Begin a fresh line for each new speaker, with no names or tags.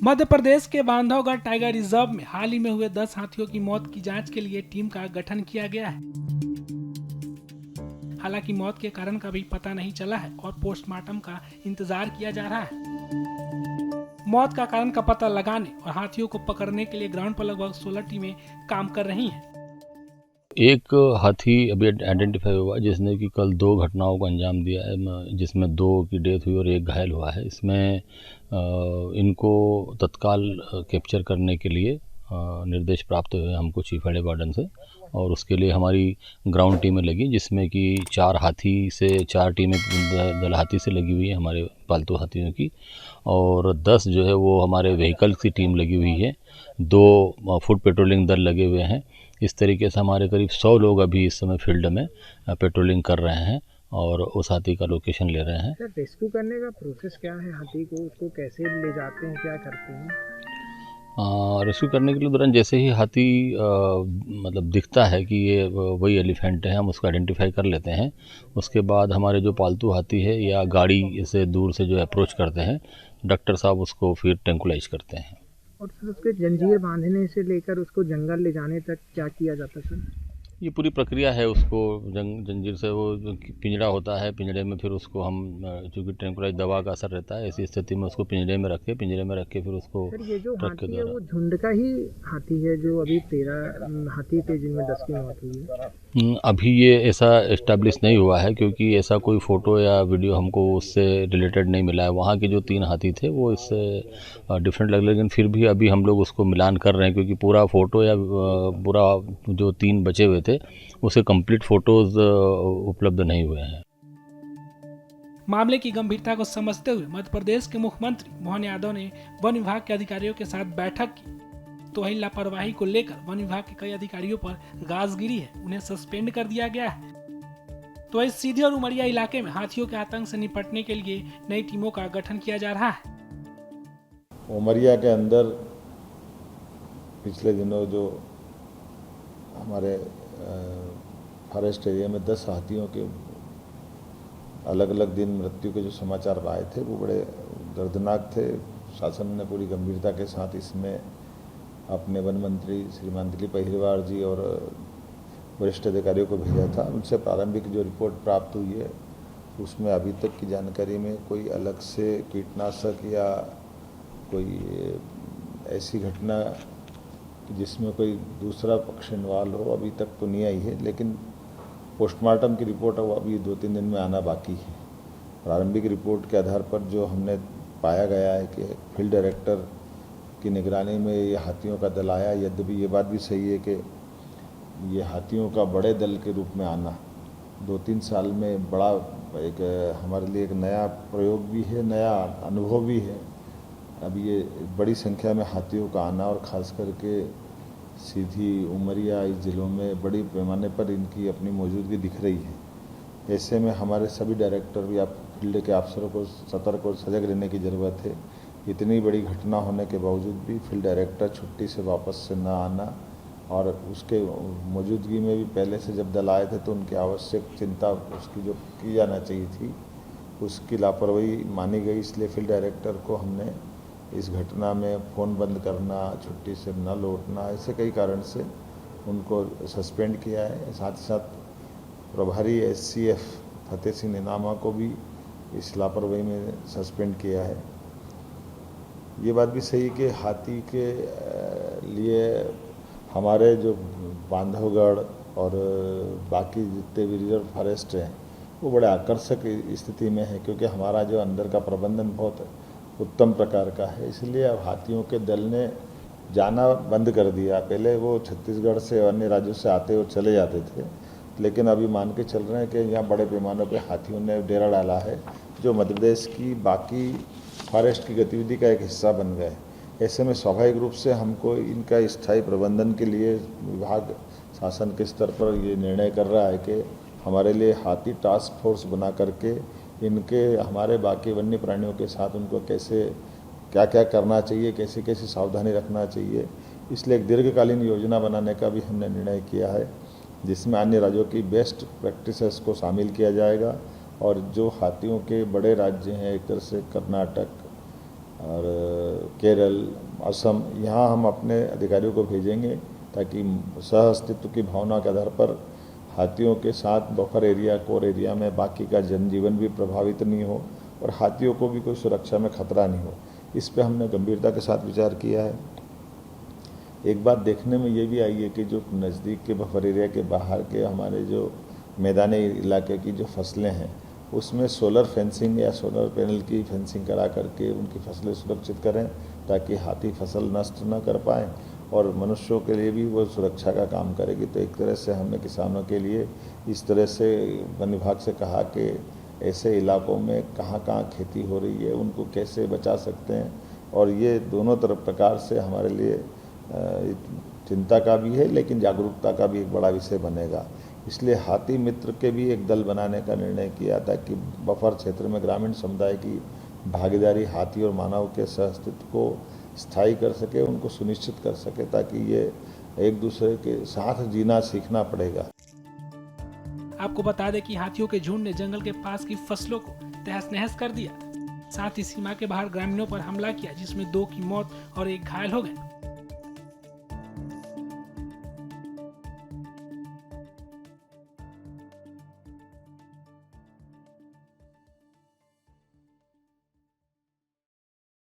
मध्य प्रदेश के Bandhavgarh tiger reserve में हाल ही में हुए 10 हाथियों की मौत की जांच के लिए टीम का गठन किया गया है। हालांकि मौत के कारण का भी पता नहीं चला है और पोस्टमार्टम का इंतजार किया जा रहा है। मौत का कारण का पता लगाने और हाथियों को पकड़ने के लिए ग्राउंड पर लगभग 16 टीमें काम कर रही हैं।
एक हाथी अभी आइडेंटिफाई हुआ जिसने कि कल 2 घटनाओं को अंजाम दिया है, जिसमें 2 की डेथ हुई और 1 घायल हुआ है। इसमें इनको तत्काल कैप्चर करने के लिए निर्देश प्राप्त हुए हमको चीफ हेड वार्डन से, और उसके लिए हमारी ग्राउंड टीमें लगी, जिसमें कि 4 टीमें दल हाथी से लगी हुई है हमारे पालतू हाथियों की, और 10 जो है वो हमारे व्हीकल्स की टीम लगी हुई है। 2 फुट पेट्रोलिंग दल लगे हुए हैं। इस तरीके से हमारे करीब 100 लोग अभी इस समय फील्ड में पेट्रोलिंग कर रहे हैं और उस हाथी का लोकेशन ले रहे हैं।
सर, रेस्क्यू करने का प्रोसेस क्या है? हाथी को उसको कैसे ले जाते हैं, क्या करते हैं?
रेस्क्यू करने के लिए दौरान जैसे ही हाथी मतलब दिखता है कि ये वही एलिफेंट है, हम उसको आइडेंटिफाई कर लेते हैं। उसके बाद हमारे जो पालतू हाथी है या गाड़ी से दूर से जो अप्रोच करते हैं, डॉक्टर साहब उसको फिर ट्रैंकुलाइज करते हैं।
और फिर उसके जंजीर बांधने से लेकर उसको जंगल ले जाने तक क्या किया जाता है सर?
ये पूरी प्रक्रिया है। उसको जंजीर से वो जो पिंजरा होता है, पिंजरे में फिर उसको हम चूँकि ट्रैंकुलाइज दवा का असर रहता है, ऐसी स्थिति में उसको पिंजरे में रख के फिर उसको
सर, ये जो
ट्रक के
हाथी है
द्वारा।
वो झुंड का ही हाथी है जो अभी 13 हाथी थे जिनमें 10 की मौत हुई है?
अभी ये ऐसा इस्टेब्लिश नहीं हुआ है, क्योंकि ऐसा कोई फ़ोटो या वीडियो हमको उससे रिलेटेड नहीं मिला है। वहाँ के जो 3 हाथी थे वो इससे डिफरेंट लग, लेकिन फिर भी अभी हम लोग उसको मिलान कर रहे हैं, क्योंकि पूरा फ़ोटो या पूरा जो 3 बचे हुए थे उसे कंप्लीट फ़ोटोज़ उपलब्ध नहीं हुए हैं।
मामले की गंभीरता को समझते हुए मध्य प्रदेश के मुख्यमंत्री मोहन यादव ने वन विभाग के अधिकारियों के साथ बैठक की। तो वही लापरवाही को लेकर वन विभाग के कई अधिकारियों पर गाज गिरी है, उन्हें सस्पेंड कर दिया गया है। तो वही सीधी और उमरिया इलाके में हाथियों के आतंक से निपटने के लिए नई टीमों का गठन किया जा रहा है।
उमरिया के अंदर पिछले दिनों जो हमारे फॉरेस्ट एरिया में 10 हाथियों के अलग अलग दिन मृत्यु के जो समाचार आए थे वो बड़े दर्दनाक थे। शासन ने पूरी गंभीरता के साथ इसमें अपने वन मंत्री श्रीमान दिलीप अहिरवार जी और वरिष्ठ अधिकारियों को भेजा था। उनसे प्रारंभिक जो रिपोर्ट प्राप्त हुई है उसमें अभी तक की जानकारी में कोई अलग से कीटनाशक या कोई ऐसी घटना जिसमें कोई दूसरा पक्ष इन्वॉल्व हो अभी तक तो नहीं आई है, लेकिन पोस्टमार्टम की रिपोर्ट अब अभी 2-3 दिन में आना बाकी है। प्रारंभिक रिपोर्ट के आधार पर जो हमने पाया गया है कि फील्ड डायरेक्टर की निगरानी में ये हाथियों का दल आया। यद्यपि ये बात भी सही है कि ये हाथियों का बड़े दल के रूप में आना 2-3 साल में बड़ा एक हमारे लिए एक नया प्रयोग भी है, नया अनुभव भी है। अब ये बड़ी संख्या में हाथियों का आना और ख़ास करके सीधी उमरिया इस ज़िलों में बड़ी पैमाने पर इनकी अपनी मौजूदगी दिख रही है। ऐसे में हमारे सभी डायरेक्टर भी फील्ड के अफसरों को सतर्क और सजग रहने की ज़रूरत है। इतनी बड़ी घटना होने के बावजूद भी फील्ड डायरेक्टर छुट्टी से वापस से ना आना और उसके मौजूदगी में भी पहले से जब दल आए थे तो उनकी आवश्यक चिंता उसकी जो की जाना चाहिए थी उसकी लापरवाही मानी गई। इसलिए फील्ड डायरेक्टर को हमने इस घटना में फ़ोन बंद करना, छुट्टी से न लौटना, ऐसे कई कारण से उनको सस्पेंड किया है। साथ ही साथ प्रभारी SCF फतेह सिंह निनामा को भी इस लापरवाही में सस्पेंड किया है। ये बात भी सही कि हाथी के लिए हमारे जो बांधवगढ़ और बाकी जितने भी रिजर्व फॉरेस्ट हैं वो बड़े आकर्षक स्थिति में है, क्योंकि हमारा जो अंदर का प्रबंधन बहुत उत्तम प्रकार का है। इसलिए अब हाथियों के दल ने जाना बंद कर दिया। पहले वो छत्तीसगढ़ से अन्य राज्यों से आते और चले जाते थे, लेकिन अभी मान के चल रहे हैं कि यहाँ बड़े पैमाने पे हाथियों ने डेरा डाला है जो मध्य प्रदेश की बाकी फॉरेस्ट की गतिविधि का एक हिस्सा बन गए। ऐसे में स्वाभाविक रूप से हमको इनका स्थायी प्रबंधन के लिए विभाग शासन के स्तर पर ये निर्णय कर रहा है कि हमारे लिए हाथी टास्क फोर्स बना करके इनके हमारे बाकी वन्य प्राणियों के साथ उनको कैसे क्या क्या करना चाहिए, कैसे कैसे सावधानी रखना चाहिए, इसलिए एक दीर्घकालीन योजना बनाने का भी हमने निर्णय किया है, जिसमें अन्य राज्यों की बेस्ट प्रैक्टिसेस को शामिल किया जाएगा और जो हाथियों के बड़े राज्य हैं एक तरह से कर्नाटक और केरल, असम, यहाँ हम अपने अधिकारियों को भेजेंगे ताकि सह अस्तित्व की भावना के आधार पर हाथियों के साथ बफर एरिया, कोर एरिया में बाकी का जनजीवन भी प्रभावित नहीं हो और हाथियों को भी कोई सुरक्षा में खतरा नहीं हो। इस पे हमने गंभीरता के साथ विचार किया है। एक बात देखने में ये भी आई है कि जो नज़दीक के बफर एरिया के बाहर के हमारे जो मैदानी इलाके की जो फसलें हैं उसमें सोलर फेंसिंग या सोलर पैनल की फेंसिंग करा करके उनकी फसलें सुरक्षित करें ताकि हाथी फसल नष्ट न कर पाएँ और मनुष्यों के लिए भी वो सुरक्षा का काम करेगी। तो एक तरह से हमने किसानों के लिए इस तरह से वन विभाग से कहा कि ऐसे इलाकों में कहाँ कहाँ खेती हो रही है उनको कैसे बचा सकते हैं और ये दोनों तरफ प्रकार से हमारे लिए चिंता का भी है लेकिन जागरूकता का भी एक बड़ा विषय बनेगा। इसलिए हाथी मित्र के भी एक दल बनाने का निर्णय किया था कि बफर क्षेत्र में ग्रामीण समुदाय की भागीदारी हाथी और मानव के सहअस्तित्व को स्थायी कर सके, उनको सुनिश्चित कर सके ताकि ये एक दूसरे के साथ जीना सीखना पड़ेगा।
आपको बता दें कि हाथियों के झुंड ने जंगल के पास की फसलों को तहस नहस कर दिया, साथ ही सीमा के बाहर ग्रामीणों पर हमला किया जिसमें 2 की मौत और 1 घायल हो गए।